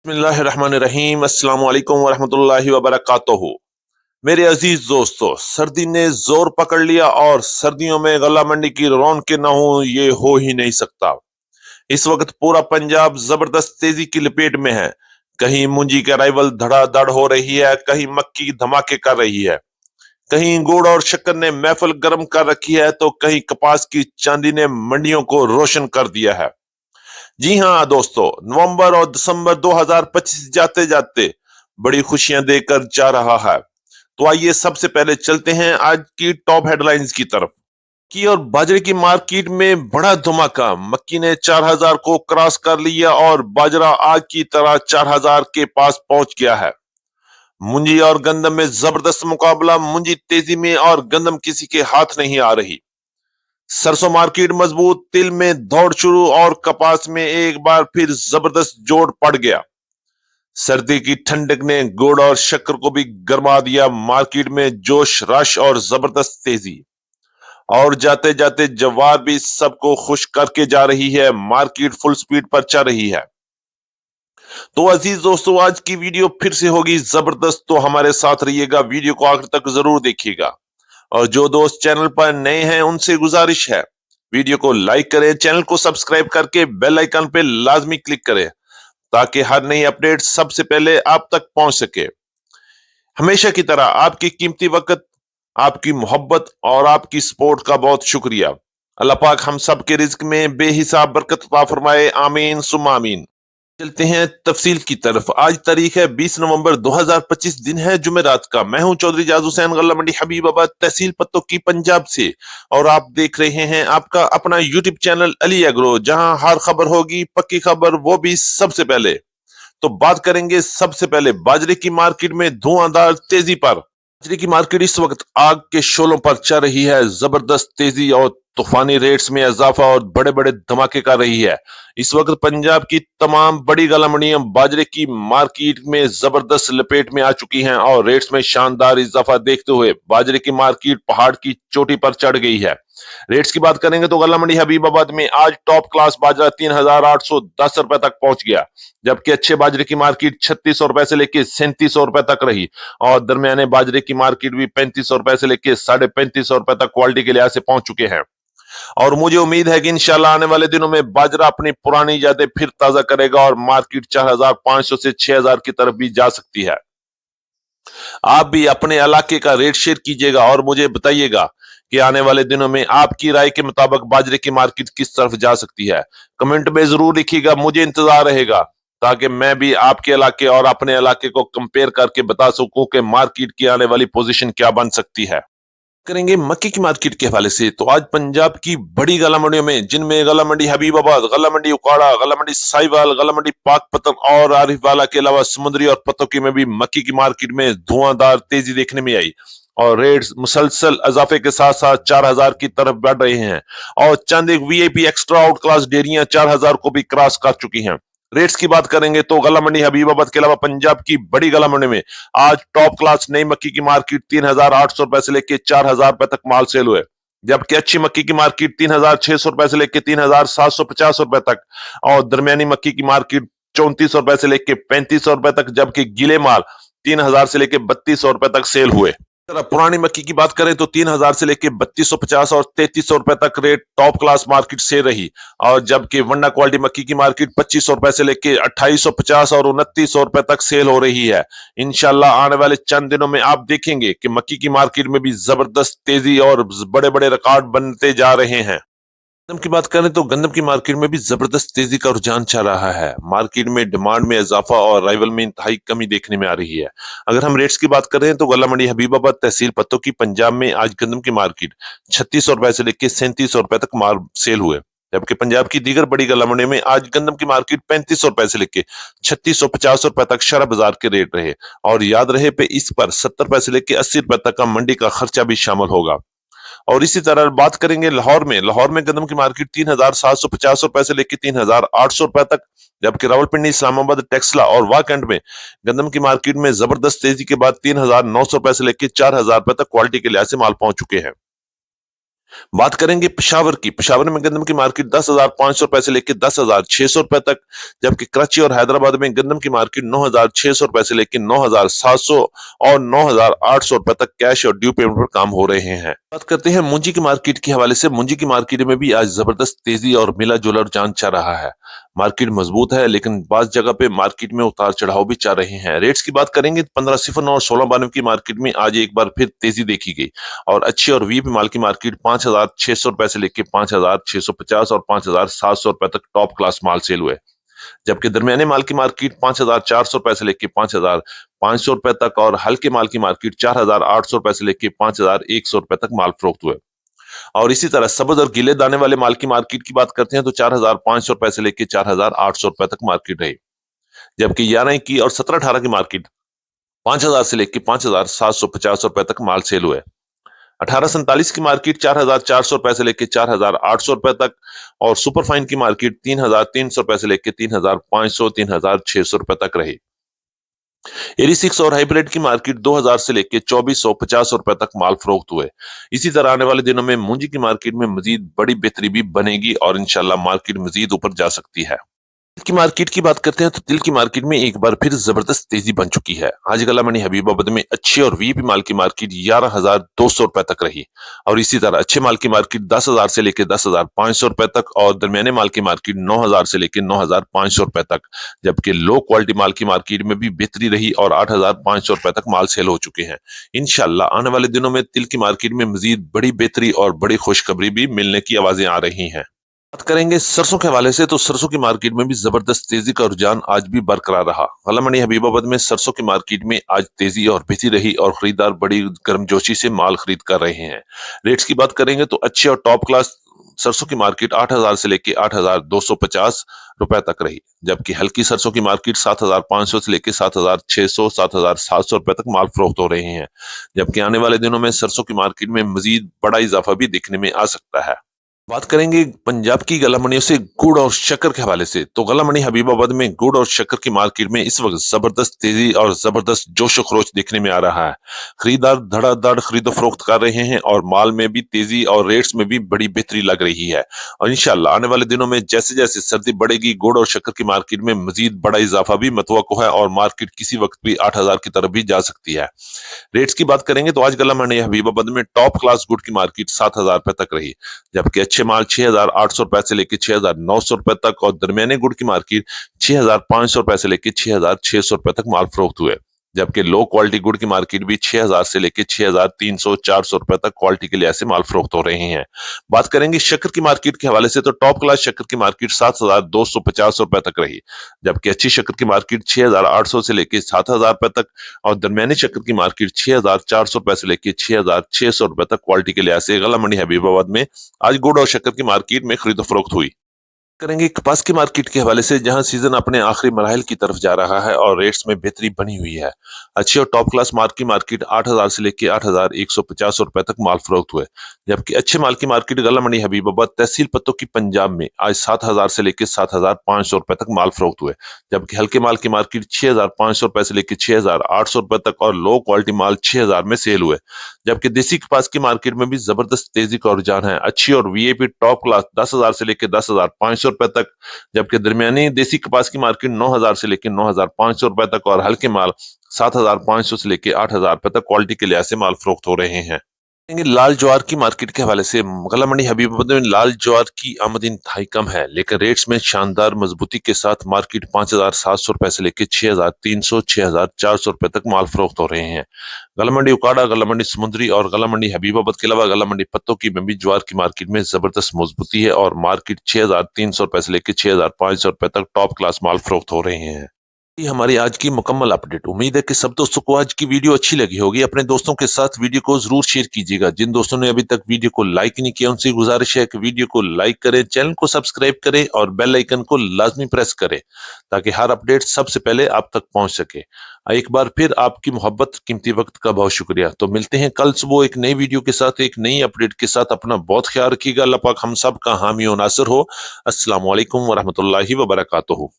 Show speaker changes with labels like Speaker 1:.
Speaker 1: बिस्मिल्लाहिर्रहमानिर्रहीम। अस्सलाम वालेकुम वरहमतुल्लाहि वबरकातुहू। मेरे अजीज दोस्तों, सर्दी ने जोर पकड़ लिया और सर्दियों में गला मंडी की रौनक न हो ये हो ही नहीं सकता। इस वक्त पूरा पंजाब जबरदस्त तेजी की लपेट में है। कहीं मूंजी की अराइवल धड़ाधड़ हो रही है, कहीं मक्की धमाके कर रही है, कहीं गुड़ और शक्कर ने महफिल गर्म कर रखी है, तो कहीं कपास की चांदी ने मंडियों को रोशन कर दिया है। जी हाँ दोस्तों, नवंबर और दिसंबर 2025 जाते जाते बड़ी खुशियां देकर जा रहा है। तो आइए सबसे पहले चलते हैं आज की टॉप हेडलाइंस की तरफ। की और बाजरे की मार्केट में बड़ा धमाका, मक्की ने 4000 को क्रॉस कर लिया और बाजरा आज की तरह 4000 के पास पहुंच गया है। मुंजी और गंदम में जबरदस्त मुकाबला, मुंजी तेजी में और गंदम किसी के हाथ नहीं आ रही। सरसों मार्केट मजबूत, तिल में दौड़ शुरू और कपास में एक बार फिर जबरदस्त जोड़ पड़ गया। सर्दी की ठंडक ने गुड़ और शक्कर को भी गरमा दिया। मार्केट में जोश, रश और जबरदस्त तेजी। और जाते जाते जवार भी सबको खुश करके जा रही है। मार्केट फुल स्पीड पर चल रही है। तो अजीज दोस्तों, आज की वीडियो फिर से होगी जबरदस्त, तो हमारे साथ रहिएगा, वीडियो को आखिर तक जरूर देखिएगा। और जो दोस्त चैनल पर नए हैं उनसे गुजारिश है, वीडियो को लाइक करें, चैनल को सब्सक्राइब करके बेल आइकन पे लाजमी क्लिक करें ताकि हर नई अपडेट सबसे पहले आप तक पहुंच सके। हमेशा की तरह आपकी कीमती वक्त, आपकी मोहब्बत और आपकी सपोर्ट का बहुत शुक्रिया। अल्लाह पाक हम सब के रिज्क में बेहिसाब बरकत अता फरमाए, आमीन सुम्मा आमीन। चलते हैं तफसील की तरफ। आज तारीख है 20 नवंबर 2025, दिन है जुमेरात का। मैं हूं चौधरी जाज हुसैन, गल्ला मंडी हबीबाबाद, तहसील पत्तों की, पंजाब से। और आप देख रहे हैं आपका अपना यूट्यूब चैनल अली एग्रो, जहां हर खबर होगी पक्की खबर, वो भी सबसे पहले। तो बात करेंगे सबसे पहले बाजरे की मार्केट में धुआंधार तेजी पर। बाजरे की मार्केट इस वक्त आग के शोलों पर चल रही है। जबरदस्त तेजी और तूफानी रेट्स में इजाफा और बड़े बड़े धमाके कर रही है। इस वक्त पंजाब की तमाम बड़ी गला मंडियां बाजरे की मार्केट में जबरदस्त लपेट में आ चुकी हैं और रेट्स में शानदार इजाफा देखते हुए बाजरे की मार्केट पहाड़ की चोटी पर चढ़ गई है। रेट्स की बात करेंगे तो गला मंडी हबीबाबाद में आज टॉप क्लास बाजरा 3810 रुपए तक पहुंच गया, जबकि अच्छे बाजरे की मार्केट 3600 रुपए से लेकर 3700 रुपए तक रही। और दरमियाने बाजरे की मार्केट भी 3500 रुपए से लेकर 3550 रुपए तक क्वालिटी के लिहाज से पहुंच चुके हैं। और मुझे उम्मीद है कि इंशाल्लाह आने वाले दिनों में बाजरा अपनी पुरानी यादें फिर ताजा करेगा और मार्केट 4500 से 6000 की तरफ भी जा सकती है। आप भी अपने इलाके का रेट शेयर कीजिएगा और मुझे बताइएगा कि आने वाले दिनों में आपकी राय के मुताबिक बाजरे की मार्केट किस तरफ जा सकती है। कमेंट में जरूर लिखिएगा, मुझे इंतजार रहेगा ताकि मैं भी आपके इलाके और अपने इलाके को कंपेयर करके बता सकूं कि मार्केट की आने वाली पोजीशन क्या बन सकती है। करेंगे मक्की की मार्केट के हवाले से, तो आज पंजाब की बड़ी गला मंडियों में, जिनमें गला मंडी हबीबाबाद, गला मंडी उकाड़ा, गला मंडी साहिवाल, गला मंडी पाकपतन और आरिफवाला के अलावा समुद्री और पतोकी में भी मक्की की मार्केट में धुआंधार तेजी देखने में आई। और रेट्स मुसलसल इजाफे के साथ साथ 4000 की तरफ बढ़ रहे हैं। और चंद एक वीआईपी एक्स्ट्रा आउट क्लास डेयरियां 4000 को भी क्रॉस कर चुकी हैं। रेट्स की बात करेंगे तो गला मंडी हबीबाबाद के अलावा पंजाब की बड़ी गला मंडी में आज टॉप क्लास नई मक्की की मार्केट 3800 रुपए से लेकर 4000 रुपए तक माल सेल हुए, जबकि अच्छी मक्की की मार्केट 3600 रुपए से लेकर 3750 रुपए तक। और दरमियानी मक्की की मार्केट 3400 रुपए से लेकर 3500 रुपए तक, जबकि गीले माल 3000 से लेकर 3200 रुपए तक सेल हुए। पुरानी मक्की की बात करें तो 3000 से लेकर 3250 और 3300 रुपए तक रेट टॉप क्लास मार्केट से रही। और जबकि वंडा क्वालिटी मक्की की मार्केट 2500 रुपए से लेकर 2850 और 2900 रुपए तक सेल हो रही है। इंशाल्लाह आने वाले चंद दिनों में आप देखेंगे कि मक्की की मार्केट में भी जबरदस्त तेजी और बड़े बड़े रिकॉर्ड बनते जा रहे हैं। गंदम की बात करें तो गंदम की मार्केट में भी जबरदस्त तेजी का रुझान चल रहा है। मार्केट में डिमांड में इजाफा और राइवल में इंतहाई कमी देखने में आ रही है। अगर हम रेट्स की बात करें तो गला मंडी हबीबाबाद, तहसील पत्तों की, पंजाब में आज गंदम की मार्केट 3600 रुपए से लेकर 3700 रुपए तक माल सेल हुए, जबकि पंजाब की दीगर बड़ी गला मंडी में आज गंदम की मार्केट 3500 रुपए से लेकर 3650 रुपए तक शरह बाजार के रेट रहे। और याद रहे पे इस पर 70 रुपए से लेकर 80 रुपए तक का मंडी का खर्चा भी शामिल होगा। और इसी तरह बात करेंगे लाहौर में गंदम की मार्केट 3750 रुपए से लेकर 3800 रुपए तक, जबकि रावलपिंडी, इस्लामाबाद, टेक्सला और वाकंड में गंदम की मार्केट में जबरदस्त तेजी के बाद 3900 रुपए से लेकर 4000 रुपए तक क्वालिटी के लिहाज से माल पहुंच चुके हैं। बात करेंगे पेशावर की। पेशावर में गंदम की मार्केट 10,500 रुपए से लेकर 10,600 रुपए तक, जबकि कराची और हैदराबाद में गंदम की मार्केट 9,600 रुपए से लेकर 9,700 और 9,800 रुपए तक कैश और ड्यू पेमेंट पर काम हो रहे हैं। बात करते हैं मुंजी की मार्केट के हवाले से। मुंजी की मार्केट में भी आज जबरदस्त तेजी और मिला जुला रुझान चल रहा है। मार्केट मजबूत है, लेकिन बाज जगह पे मार्केट में उतार चढ़ाव भी चल रहे हैं। रेट्स की बात करेंगे 1509 और 1692 की मार्केट में आज एक बार फिर तेजी देखी गई और अच्छी और वीप माल की मार्केट 5,600 रुपए से लेकर 5,650 और 5,700 रुपए तक टॉप क्लास माल सेल हुए, जबकि दरमियाने माल की मार्केट 5,400 रुपए से लेकर 5,500 रुपए तक और हल्के माल की मार्केट 4,800 रुपए से लेकर 5,100 रुपए तक माल फरोख्त हुए। और इसी तरह सब्ज और गीले दाने वाले माल की मार्केट की बात करते हैं तो 4,500 रुपए से लेकर 4,800 रुपए तक मार्केट रही, जबकि 11 की और 17-18 की मार्केट 5,000 से लेकर 5,750 रुपए तक माल सेल हुए। 1847 की मार्केट 4,400 रुपए से लेकर 4,800 रुपए तक और सुपर फाइन की मार्केट 3,300 रुपए से लेकर 3,500 3,600 रुपए तक रही। 86 और हाइब्रिड की मार्केट 2,000 से लेकर 2,450 रुपए तक माल फरोख्त हुए। इसी तरह आने वाले दिनों में मूंजी की मार्केट में मजीद बड़ी बेहतरी भी बनेगी और इंशाल्लाह मार्केट मजीद ऊपर जा सकती है। तिल की मार्केट की बात करते हैं तो तिल की मार्केट में एक बार फिर जबरदस्त तेजी बन चुकी है। आज गला मंडी हबीबाबाद में अच्छे और वीपी माल की मार्केट 11,200 रुपए तक रही और इसी तरह अच्छे माल की मार्केट 10,000 से लेकर 10,500 रुपए तक और दरमियाने माल की मार्केट 9,000 से लेकर 9,500 रुपए तक, जबकि लो क्वालिटी माल की मार्केट में भी बेहतरी रही और 8,500 रुपए तक माल सेल हो चुके हैं। इंशाल्लाह आने वाले दिनों में तिल की मार्केट में मजीद बड़ी बेहतरी और बड़ी खुशखबरी भी मिलने की आवाजें आ रही हैं। बात करेंगे सरसों के हवाले से तो सरसों की मार्केट में भी जबरदस्त तेजी का रुझान आज भी बरकरार रहा। गला मंडी हबीबाबाद में सरसों की मार्केट में आज तेजी और बेहतरी रही और खरीदार बड़ी गर्मजोशी से माल खरीद कर रहे हैं। रेट्स की बात करेंगे तो अच्छे और टॉप क्लास सरसों की मार्केट 8,000 से लेकर 8,250 रुपए तक रही, जबकि हल्की सरसों की मार्केट 7,500 से लेकर 7,600 7,700 रुपए तक माल फरोख्त हो रहे हैं, जबकि आने वाले दिनों में सरसों की मार्केट में मजीद बड़ा इजाफा भी देखने में आ सकता है। बात करेंगे पंजाब की गला मंडियों से गुड़ और शक्कर के हवाले से तो गला मंडी हबीबाबाद में गुड़ और शक्कर की मार्केट में इस वक्त जबरदस्त तेजी और जबरदस्त जोश खरोच देखने में आ रहा है। खरीदार धड़ाधड़ खरीदो फरोख्त कर रहे हैं और माल में भी तेजी और रेट्स में भी बड़ी बेहतरी लग रही है और इंशाल्लाह आने वाले दिनों में जैसे जैसे सर्दी बढ़ेगी गुड़ और शक्कर की मार्केट में मजीद बड़ा इजाफा भी मतवक्को है और मार्केट किसी वक्त भी 8,000 की तरफ भी जा सकती है। रेट्स की बात करेंगे तो आज गला मंडी हबीबाबाद में टॉप क्लास गुड़ की मार्केट 7,000 रुपए तक रही, जबकि अच्छे माल 6,800 रुपए से लेकर 6,900 रुपए तक और दरमियाने गुड़ की मार्केट 6,500 रुपए से लेकर 6,600 रुपए तक माल फरोख्त हुए, जबकि लो क्वालिटी गुड़ की मार्केट भी 6,000 से लेकर 6,300 400 रुपए तक क्वालिटी के लिहाज से माल फरोख्त हो रहे हैं। बात करेंगे शक्कर की मार्केट के हवाले से तो टॉप क्लास शक्कर की मार्केट 7,250 रुपए तक रही, जबकि अच्छी शक्कर की मार्केट 6,800 से लेकर 7,000 रुपए तक और दरमियानी शक्कर की मार्केट 6,400 रुपए से लेकर 6,600 रुपए तक क्वालिटी के लिहाज से गला मंडी हबीबाबाद में आज गुड़ और शक्कर की मार्केट में खरीदो फरोख्त हुई। करेंगे कपास की मार्केट के हवाले से जहां सीजन अपने आखिरी मराहल की तरफ जा रहा है और रेट्स में बेहतरी बनी हुई है। अच्छी और टॉप क्लास माल की मार्केट 8,000 से लेकर 8,150 रुपए तक माल फरोख्त हुए, जबकि अच्छे माल की मार्केट गला मंडी हबीबाबाद तहसील पत्तों की पंजाब में आज 7,000 से लेकर 7,500 रुपए तक माल फरोख्त हुए, जबकि हल्के माल की मार्केट 6,500 रुपए से लेकर 6,800 रुपए तक और लो क्वालिटी माल 6,000 में सेल हुए, जबकि देसी कपास की मार्केट में भी जबरदस्त तेजी का रुझान है। अच्छी और वीआईपी टॉप क्लास 10,000 से लेकर 10,500 रुपए तक, जबकि दरमियानी देसी कपास की मार्केट 9,000 से लेकर 9,500 रुपए तक और हल्के माल 7,500 से लेकर 8,000 रुपए तक क्वालिटी के लिहाज से माल फरोख्त हो रहे हैं। लाल ज्वार की मार्केट के हवाले से गला मंडी हबीबाबाद में लाल ज्वार की आमद इंतहाई कम है, लेकिन रेट्स में शानदार मजबूती के साथ मार्केट 5,700 रुपए से लेकर 6,300 6,400 रुपए तक माल फरोख्त हो रहे हैं। गला मंडी उकाड़ा, गला मंडी समुद्री और गला मंडी हबीबाबाद के अलावा गला मंडी पत्तों की में भी ज्वार की मार्केट में जबरदस्त मजबूती है और मार्केट 6,300 रुपए से लेकर 6,500 रुपए तक टॉप क्लास माल फरोख्त हो रहे हैं। ये हमारी आज की मुकम्मल अपडेट। उम्मीद है कि सब दोस्तों को आज की वीडियो अच्छी लगी होगी। अपने दोस्तों के साथ वीडियो को जरूर शेयर कीजिएगा। जिन दोस्तों ने अभी तक वीडियो को लाइक नहीं किया उनसे गुजारिश है कि वीडियो को लाइक करें, चैनल को सब्सक्राइब करें और बेल आइकन को लाजमी प्रेस करें ताकि हर अपडेट सबसे पहले आप तक पहुंच सके। एक बार फिर आपकी मोहब्बत कीमती वक्त का बहुत शुक्रिया। तो मिलते हैं कल सुबह एक नई वीडियो के साथ, एक नई अपडेट के साथ। अपना बहुत ख्याल रखिएगा। अल्लाह पाक हम सब का हामी और नासिर हो। अस्सलाम वालेकुम व रहमतुल्लाहि व बरकातुहू।